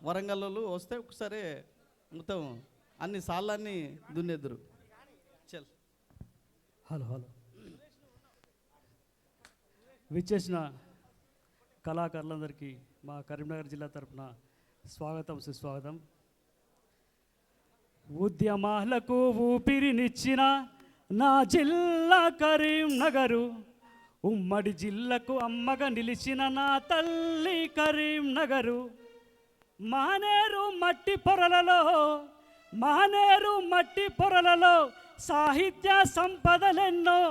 వరంగల్ వాళ్ళు వస్తే ఒకసారి మొత్తం అన్ని సార్లన్నీ దున్నేద్దరు. చల్. హలో హలో విచ్చేసిన కళాకారులందరికీ మా కరీంనగర్ జిల్లా తరఫున స్వాగతం, సుస్వాగతం. ఉద్యమాలకు ఊపిరినిచ్చిన నా జిల్లా కరీంనగరు, ఉమ్మడి జిల్లాకు అమ్మగా నిలిచిన నా తల్లి కరీంనగరు. మానేరు మట్టి పొరలలో సాహిత్య సంపదలెన్నో,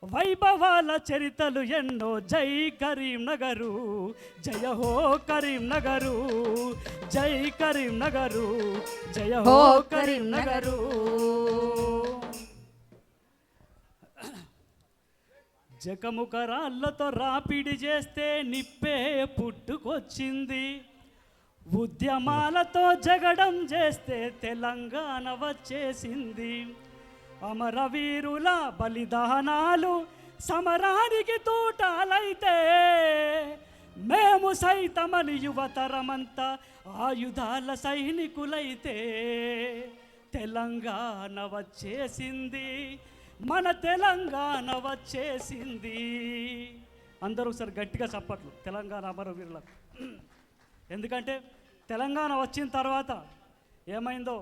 వైభవాల చరితలు ఎన్నో. జై కరీంనగరు, జయ హో కరీంనగరు, జై కరీంనగరు, జయ హో కరీంనగరు. జకముకరాళ్ళతో రాపిడి చేస్తే నిప్పే పుట్టుకొచ్చింది, ఉద్యమాలతో జగడం చేస్తే తెలంగాణ వచ్చేసింది. అమరవీరుల బలిదానాలు సమరానికి తూటాలైతే, మేము సైతమని యువతరమంతా ఆయుధాల సైనికులైతే. తెలంగాణ వచ్చేసింది, మన తెలంగాణ వచ్చేసింది. అందరూ ఒకసారి గట్టిగా చప్పట్లు తెలంగాణ అమరవీరులకు. ఎందుకంటే తెలంగాణ వచ్చిన తర్వాత ఏమైందో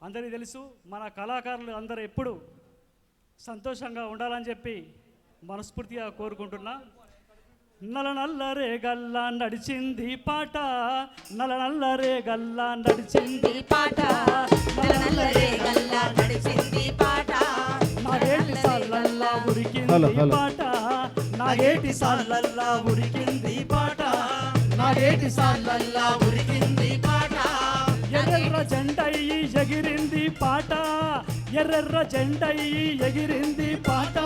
అందరికీ తెలుసు. మన కళాకారులు అందరూ ఎప్పుడు సంతోషంగా ఉండాలని చెప్పి మనస్ఫూర్తిగా కోరుకుంటున్నా. నల్లరే గల్లా నడిచింది పాట, నల్లరే గల్లా నడిచింది పాట, నల్లరే గల్లా నడిచింది పాట. నాగేటి సాల్లల్లా ఉరికింది పాట, నాగేటి సాల్లల్లా ఉరికింది పాట, నాగేటి సాల్లల్లా ఉరికింది పాట. ఎర్ర జెండయి ఎగిరింది పాట, ఎర్ర జెండయి ఎగిరింది పాట.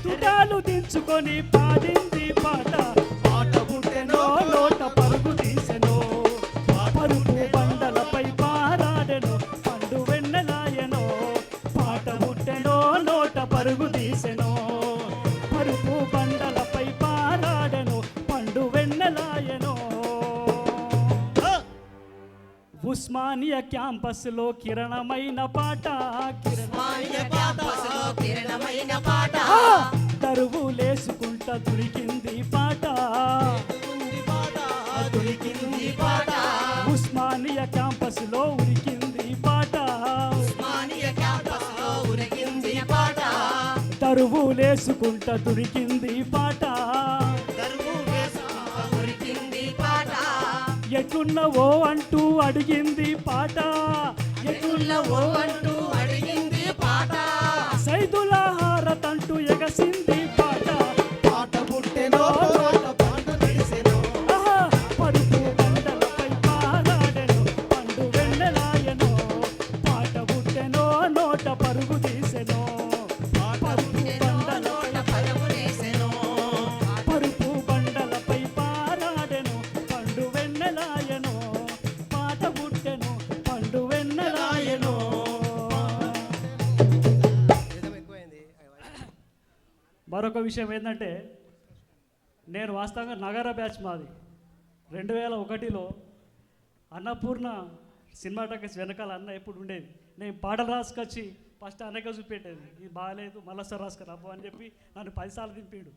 తుటాలు దించుకొని పాడింది పాట, పాట పుట్టెనో నోట పరుగు తీసెనో, పరుపు బండలపై పారాడెనో పండు వెన్నెలాయనో. పాట పుట్టెనో నోట పరుగు తీసెనో, పరుపు బండలపై పారాడెనో పండు వెన్నెలాయనో. ఉస్మానియా క్యాంపస్లో కిరణమైన పాట, కిరణమైన పాట. దరువులేసుకుంటా దొరికింది పాట, దొరికింది పాట. ఉస్మానియా క్యాంపస్లో ఉరికింది పాట, ఉస్మానియా క్యాంపస్లో ఉరికింది పాట. దరువులేసుకుంటా దొరికింది పాట, ఎట్లున్నవో అంటూ అడిగింది పాట, ఎట్లున్నవో అంటూ అడిగింది పాట. సైదుల హారతంటూ ఎగసింది పాట, పాట పుట్టెనో పాట తెలిసెనో. పరుపు బండలపై పారాడెనో పండు వెన్నెలాయనో. పాట పుట్టెనో నోట పరుగు తీసెనో, పరుపు బండలోట పరుగు తీసెనో. పరుపు బండలపై పారాడెనో పండు వెన్నెలాయనో. పాట పుట్టెనో పండు వెన్నెలాయనో. మరొక విషయం ఏంటంటే, నేను వాస్తవంగా నగర బ్యాచ్ మాది. 2001లో అన్నపూర్ణ సినిమాటోగ్రఫీ వెనకాల అన్న ఎప్పుడు ఉండేది. నేను పాటలు రాసుకొచ్చి ఫస్ట్ అన్నగా చూపెట్టేది, ఇది బాగాలేదు మళ్ళీ సార్ రాసుకురా అబ్బో అని చెప్పి నన్ను 10 సార్లు దింపాడు.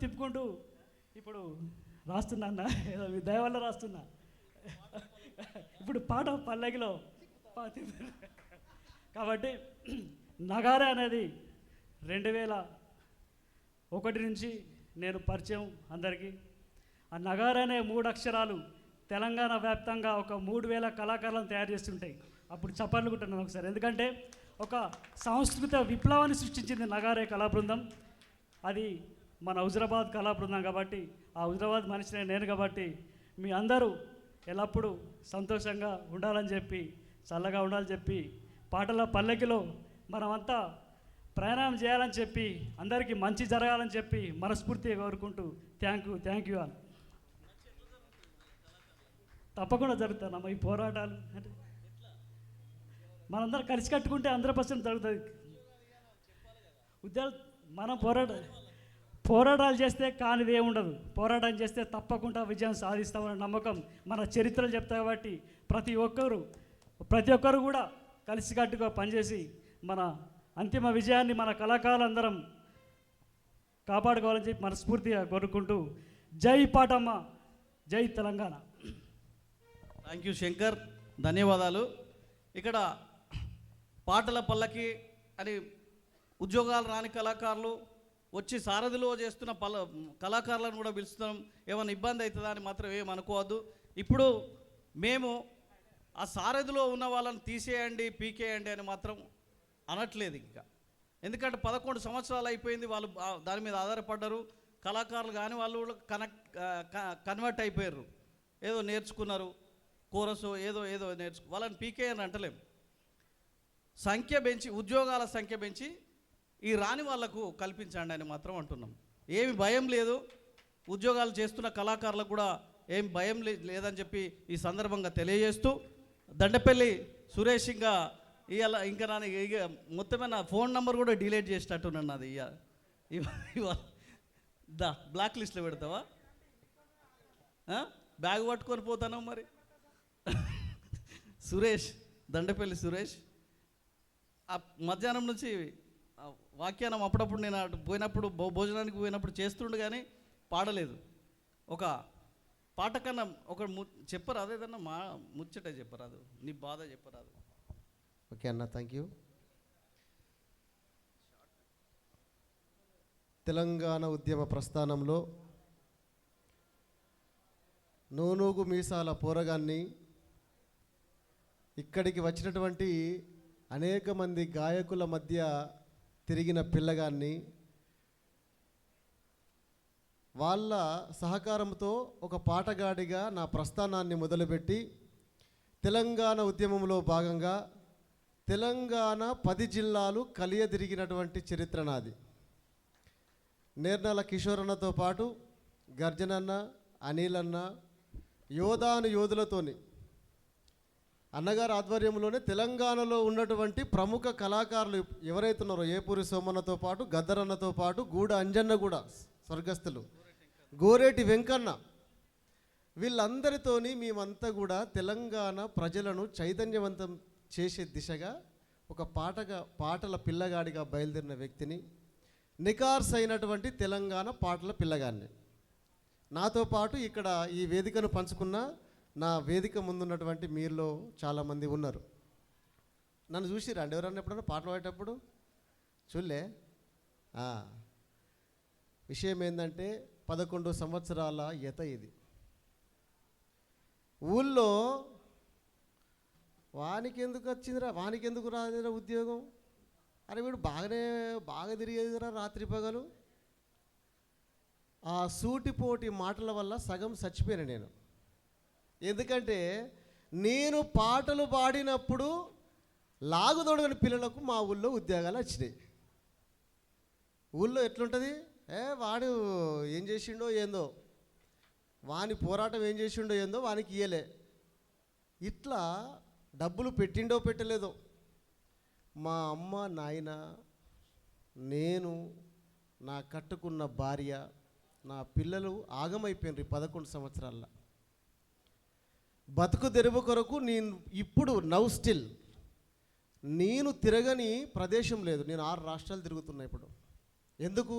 తిప్పుకుంటూ ఇప్పుడు రాస్తున్నా అన్న, ఏదో దయవల్ల రాస్తున్నా. ఇప్పుడు పాట పల్లకిలో కాబట్టి నగారా అనేది 2001 నుంచి నేను పరిచయం అందరికీ. ఆ నగారా అనే 3 అక్షరాలు తెలంగాణ వ్యాప్తంగా ఒక 3000 కళాకారులను తయారు చేస్తుంటాయి. అప్పుడు చప్పట్లు కొట్టున్నాను ఒకసారి, ఎందుకంటే ఒక సాంస్కృతిక విప్లవాన్ని సృష్టించింది నగారే కళా బృందం. అది మన హుజరాబాద్ కళా బృందం కాబట్టి, ఆ హుజరాబాద్ మనిషినే నేను కాబట్టి, మీ అందరూ ఎల్లప్పుడూ సంతోషంగా ఉండాలని చెప్పి, చల్లగా ఉండాలని చెప్పి, పాటల పల్లకిలో మనమంతా ప్రయాణం చేయాలని చెప్పి, అందరికీ మంచి జరగాలని చెప్పి మనస్ఫూర్తిగా కోరుకుంటూ థ్యాంక్ యూ ఆల్. తప్పకుండా జరుగుతానమ్మా ఈ పోరాటాలు. అంటే మనందరం కలిసి కట్టుకుంటే 100% జరుగుతుంది. ఉద్యోగాలు మనం పోరాటాలు చేస్తే కానిది ఏముండదు, పోరాటం చేస్తే తప్పకుండా విజయం సాధిస్తామనే నమ్మకం మన చరిత్రలు చెప్తాయి. కాబట్టి ప్రతి ఒక్కరు కూడా కలిసికట్టుగా పనిచేసి మన అంతిమ విజయాన్ని మన కళాకారులందరం కాపాడుకోవాలని చెప్పి మనస్ఫూర్తిగా కోరుకుంటూ జై పాటమ్మ, జై తెలంగాణ. థ్యాంక్ యూ శంకర్, ధన్యవాదాలు. ఇక్కడ పాటల పల్లకి అని ఉద్యోగాలు రాని కళాకారులు వచ్చి సారథిలో చేస్తున్న కళాకారులను కూడా పిలుస్తున్నాం. ఏమైనా ఇబ్బంది అవుతుందా అని మాత్రం ఏమనుకోవద్దు. ఇప్పుడు మేము ఆ సారథిలో ఉన్న వాళ్ళని తీసేయండి, పీకేయండి అని మాత్రం అనట్లేదు ఇంకా. ఎందుకంటే 11 సంవత్సరాలు అయిపోయింది, వాళ్ళు దాని మీద ఆధారపడ్డారు. కళాకారులు కానీ వాళ్ళు కూడా కన్వర్ట్ అయిపోయారు, ఏదో నేర్చుకున్నారు, కోరసో ఏదో వాళ్ళని పీకే అని అంటలేం. సంఖ్య పెంచి, ఉద్యోగాల సంఖ్య పెంచి ఈ రాని వాళ్లకు కల్పించండి అని మాత్రం అంటున్నాం. ఏమి భయం లేదు, ఉద్యోగాలు చేస్తున్న కళాకారులకు కూడా ఏం భయం లేదని చెప్పి ఈ సందర్భంగా తెలియజేస్తూ, దండపల్లి సురేష్ ఇంకా నా మొత్తమే నా ఫోన్ నెంబర్ కూడా డిలీట్ చేసేటట్టున్నాను. అది ఇవాళ బ్లాక్ లిస్ట్లో పెడతావా? బ్యాగ్ పట్టుకొని పోతాను మరి. సురేష్, దండపల్లి సురేష్ ఆ మధ్యాహ్నం నుంచి వాఖ్యానం అప్పుడప్పుడు నేను అటు పోయినప్పుడు భోజనానికి పోయినప్పుడు చేస్తుండు, కానీ పాడలేదు. ఒక పాట కన్నా ఒక చెప్పరాదు, ఏదన్నా ముచ్చటే చెప్పరాదు, నీ బాధ చెప్పరాదు. ఓకే అన్న, థ్యాంక్ యూ. తెలంగాణ ఉద్యమ ప్రస్థానంలో నూనూగు మీసాల పోరగాన్ని, ఇక్కడికి వచ్చినటువంటి అనేక మంది గాయకుల మధ్య తిరిగిన పిల్లగాన్ని, వాళ్ళ సహకారంతో ఒక పాటగాడిగా నా ప్రస్థానాన్ని మొదలుపెట్టి తెలంగాణ ఉద్యమంలో భాగంగా తెలంగాణ 10 జిల్లాలు కలియదిరిగినటువంటి చరిత్ర నాది. నేర్నల కిషోరన్నతో పాటు గర్జనన్న, అనిల్ అన్న, యోధులతోని అన్నగారి ఆధ్వర్యంలోనే తెలంగాణలో ఉన్నటువంటి ప్రముఖ కళాకారులు ఎవరైతే ఉన్నారో, ఏపూరి సోమన్నతో పాటు, గద్దరన్నతో పాటు, గూడ అంజన్న కూడా స్వర్గస్థులు, గోరేటి వెంకన్న, వీళ్ళందరితోని మేమంతా కూడా తెలంగాణ ప్రజలను చైతన్యవంతం చేసే దిశగా ఒక పాటల పిల్లగాడిగా బయలుదేరిన వ్యక్తిని, నికార్స్ అయినటువంటి తెలంగాణ పాటల పిల్లగాడిని. నాతో పాటు ఇక్కడ ఈ వేదికను పంచుకున్న నా వేదిక ముందున్నటువంటి మీరులో చాలామంది ఉన్నారు. నన్ను చూసిరా అండి ఎవరన్నా ఎప్పుడన్నా పాటలు పాడేటప్పుడు? చూడలే. విషయం ఏంటంటే 11 సంవత్సరాల యత ఇది. ఊళ్ళో వానికి ఎందుకు వచ్చిందిరా, వానికి ఎందుకు రాలేదురా ఉద్యోగం, అరే వీడు బాగా తిరిగేదిరా రాత్రి పగలు. ఆ సూటిపోటి మాటల వల్ల సగం చచ్చిపోయాను నేను. ఎందుకంటే నేను పాటలు పాడినప్పుడు లాగుదొడగని పిల్లలకు మా ఊళ్ళో ఉద్యోగాలు వచ్చినాయి. ఊళ్ళో ఎట్లుంటుంది, వాడు ఏం చేసిండో ఏందో, వాని పోరాటం ఏం చేసిండో ఏందో వానికి ఇయ్యలే, ఇట్లా డబ్బులు పెట్టిండో పెట్టలేదో మా అమ్మ నాయన, నేను, నా కట్టుకున్న భార్య, నా పిల్లలు ఆగమైపోయినారు 11 సంవత్సరాల్లో. బతుకు తెరువు కొరకు నేను ఇప్పుడు స్టిల్ నేను తిరగని ప్రదేశం లేదు. నేను 6 రాష్ట్రాలు తిరుగుతున్నా ఇప్పుడు. ఎందుకు?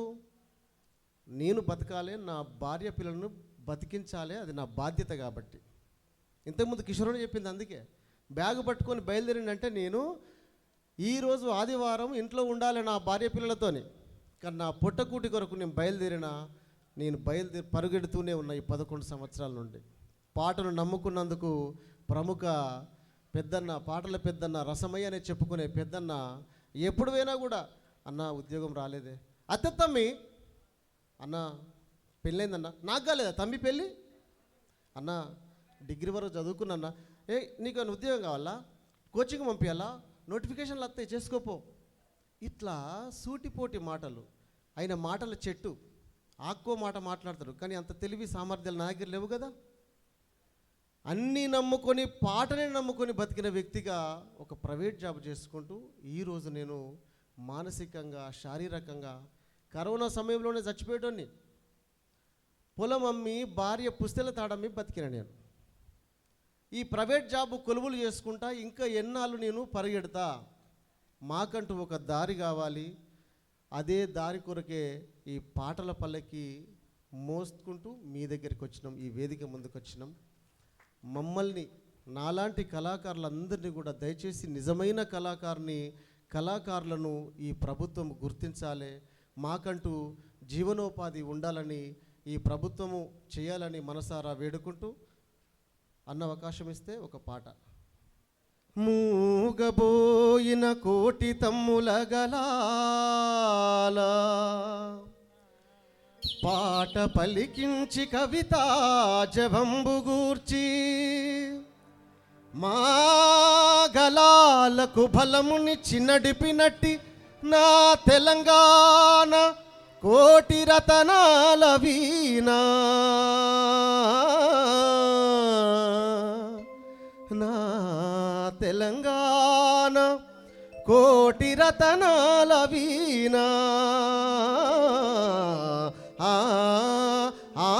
నేను బతకాలి, నా భార్య పిల్లలను బతికించాలి, అది నా బాధ్యత. కాబట్టి ఇంతకుముందు కిషోర్ చెప్పింది, అందుకే బ్యాగ్ పట్టుకొని బయలుదేరిందంటే నేను ఈరోజు ఆదివారం ఇంట్లో ఉండాలి నా భార్య పిల్లలతోని, కానీ నా పొట్టకూటి కొరకు నేను పరుగెడుతూనే ఉన్నా ఈ 11 సంవత్సరాల నుండి. పాటను నమ్ముకున్నందుకు ప్రముఖ పెద్దన్న, పాటల పెద్దన్న, రసమయ్య అని చెప్పుకునే పెద్దన్న ఎప్పుడు పోయినా కూడా, అన్న ఉద్యోగం రాలేదే, అత్త తమ్మి అన్న పెళ్ళైందన్న, నాకు కాలేదా తమ్మి పెళ్ళి, అన్న డిగ్రీ వరకు చదువుకున్నా, నీకు ఏమైనా ఉద్యోగం కావాలా, కోచింగ్ పంపించాలా, నోటిఫికేషన్లు వస్తాయి చేసుకోపో. ఇట్లా సూటిపోటి మాటలు, ఆయన మాటల చెట్టు, ఆక్కో మాట మాట్లాడతారు, కానీ అంత తెలివి సామర్థ్యాలు నా దగ్గర లేవు కదా. అన్నీ నమ్ముకొని, పాటనే నమ్ముకొని బతికిన వ్యక్తిగా ఒక ప్రైవేట్ జాబ్ చేసుకుంటూ ఈరోజు నేను మానసికంగా, శారీరకంగా కరోనా సమయంలోనే చచ్చిపోయేటోని. పొలం అమ్మి భార్య పుస్తెల తాడమ్మి బతికిన నేను. ఈ ప్రైవేట్ జాబు కొలువులు చేసుకుంటా ఇంకా ఎన్నాళ్ళు నేను పరిగెడతా. మాకంటూ ఒక దారి కావాలి. అదే దారి కొరకే ఈ పాటల పల్లకి మోసుకుంటూ మీ దగ్గరికి వచ్చినాం, ఈ వేదిక ముందుకు వచ్చినాం. మమ్మల్ని నాలాంటి కళాకారులందరినీ కూడా దయచేసి నిజమైన కళాకారులను ఈ ప్రభుత్వం గుర్తించాలి. మాకంటూ జీవనోపాధి ఉండాలని ఈ ప్రభుత్వము చేయాలని మనసారా వేడుకుంటూ అన్న అవకాశం ఇస్తే ఒక పాట. మూగబోయిన కోటి తమ్ముల గలాల పాట పలికించి కవితా జవంబు గూర్చి మా గలాలకు బలమునిచ్చి నడిపినట్టి నా తెలంగాణ కోటి రతనాల వీణా నా తెలంగాణ కోటి రతనాల వీణా ఆ ఆ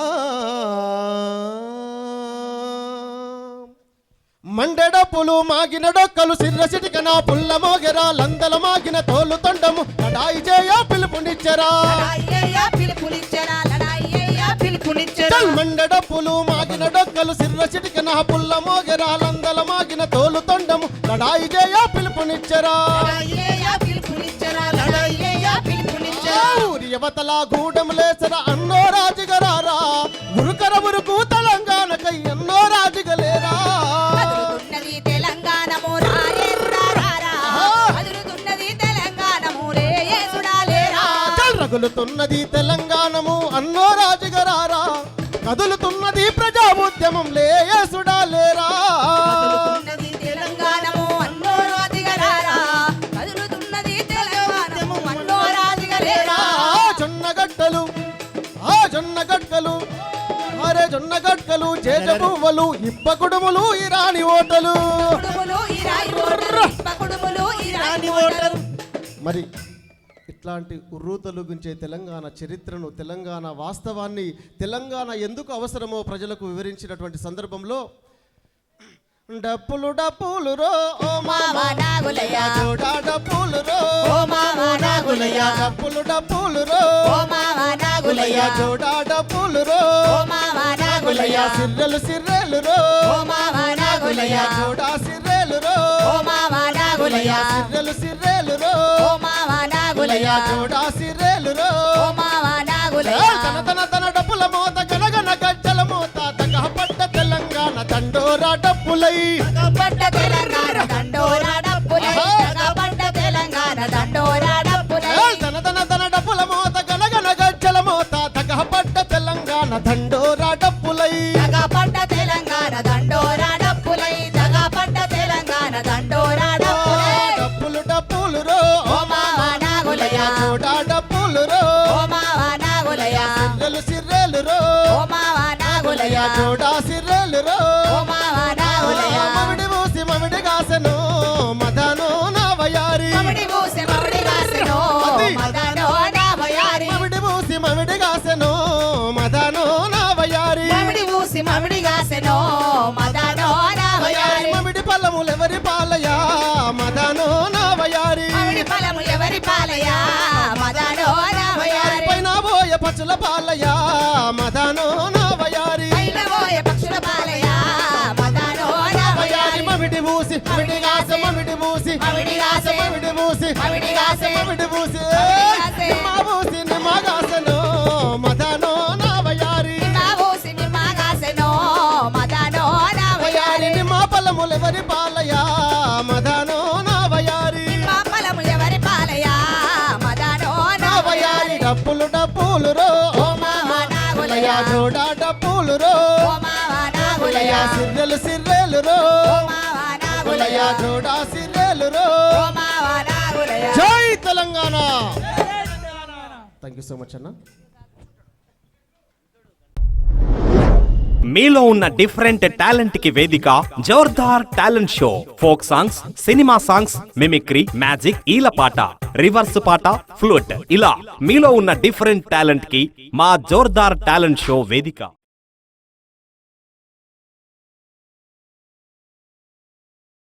మండెడపులు మాగిన డొక్కలు సిర్రసిటిక నా పుల్ల మోగెరా లందల మాగిన తోలు తొండము లడాయి చేయ పిలుపునిచ్చరా మండెడపులు మాగిన డొక్కలు సిర్రసిటిక నా పుల్ల మోగెరా లందల మాగిన తోలు తొండము లడాయి చేయ పిలుపునిచ్చరా ఊరి యువతల గూడెం లేసరా అన్నో రాజుగరారా ఉరుకర ఉరుకు తెలంగాణకై ఎన్నో రాజుగలేరా రగులుతున్నది తెలంగాణము అన్నో రాజుగరారా కదులుతున్నది ప్రజా ఉద్యమం లేసుడా లేరా జొన్నగడ్డలు జొన్నగడ్డలు అరే జొన్నగడ్డలు జేజబువ్వలు ఇప్ప కుడుములు ఇరాని ఓటలు. మరి ఇట్లాంటి ఉర్రూతలుగుంచే తెలంగాణ చరిత్రను, తెలంగాణ వాస్తవాన్ని, తెలంగాణ ఎందుకు అవసరమో ప్రజలకు వివరించినటువంటి సందర్భంలో డప్పులు డప్పులు రో ఓ మామా నాగులయ్య జోడా డప్పులు రో ఓ మామా నాగులయ్య డప్పులు డప్పులు రో ఓ మామా నాగులయ్య జోడా డప్పులు రో ఓ మామా నాగులయ్య సిర్రెలు సిర్రెలు రో ఓ మామా నాగులయ్య జోడా సిర్రెలు రో ఓ మామా నాగులయ్య సిర్రెలు సిర్రెలు రో ఓ మామా నాగులయ్య జోడా సిర్రెలు రో ఓ మామా నాగులయ్య తన తన తన డప్పుల మోత గనగన గజ్జల మోత తగపట్ట తెలంగాణ దండోరా డప్పులై తగపట్ట తెలంగాణ దండోరా డప్పులై తగపట్ట తెలంగాణ దండోరా డప్పులై తన తన తన డప్పుల మోత గనగన గజ్జల మోత తగపట్ట తెలంగాణ దండోరా డప్పులై తగపట్ట తెలంగాణ దండోరా డప్పులై తగపట్ట తెలంగాణ దండోరా డప్పులై డప్పులు డప్పులు రో ఓ మామా నాగులయ్య జోడా డప్పులు రో ఓ మామా నాగులయ్య సిర్రెలు సిర్రెలు రో ఓ మామా నాగులయ్య జోడా సిర్రెలు రో ఓ మామా నాగులయ్య మమిడి మూసి మమిడి గాసెను మదనో నావయారి మమిడి మూసి మమిడి గాసెను మదనో నావయారి మమిడి మూసి మమిడి గాసెను మదనో నావయారి మమిడి మూసి మమిడి గాసెను మదనో నావయారి మమిడి పల్లములు ఎవరి పాలయా మదనో నావయారి మమిడి పల్లములు ఎవరి పాలయా మదనో నావయారి పైన పోయ పచ్చుల పాలయా మదనో నావయారి పైన పోయ పక్షుల పాలయా మదనో నావయారి మమిడి మూసి మమిడి గాస మమిడి మూసి మమిడి గాస మమిడి మూసి మమిడి గాస మమిడి మూసి నిమ్మ మూసి నిమ్మ గాసనో మదనో నావయారి నిమ్మ మూసి నిమ్మ గాసనో మదనో నావయారి నిమ్మ పల్లములు ఎవరి పాలయా మదనో నావయారి నిమ్మ పల్లములు ఎవరి పాలయా మదనో నావయారి డప్పులు డప్పులు రో ఓ మామా నాగులయ్య జోడా డప్పులు రో ఓ మామా నాగులయ్య సిర్రెలు సిర్రెలు రో ఓ మామా నాగులయ్య జోడా సిర్రెలు రో ఓ మామా నాగులయ్య జై తెలంగాణ. థాంక్యూ సో మచ్ అన్న. మీలో ఉన్న డిఫరెంట్ టాలెంట్ కి వేదిక జోర్దార్ talent show. Folk songs, cinema songs, mimicry, magic, ఈలపాట, రివర్స్ పాట, ఫ్లూట్, ఇలా మీలో ఉన్న డిఫరెంట్ టాలెంట్ కి మా జోర్దార్ టాలెంట్ షో వేదిక.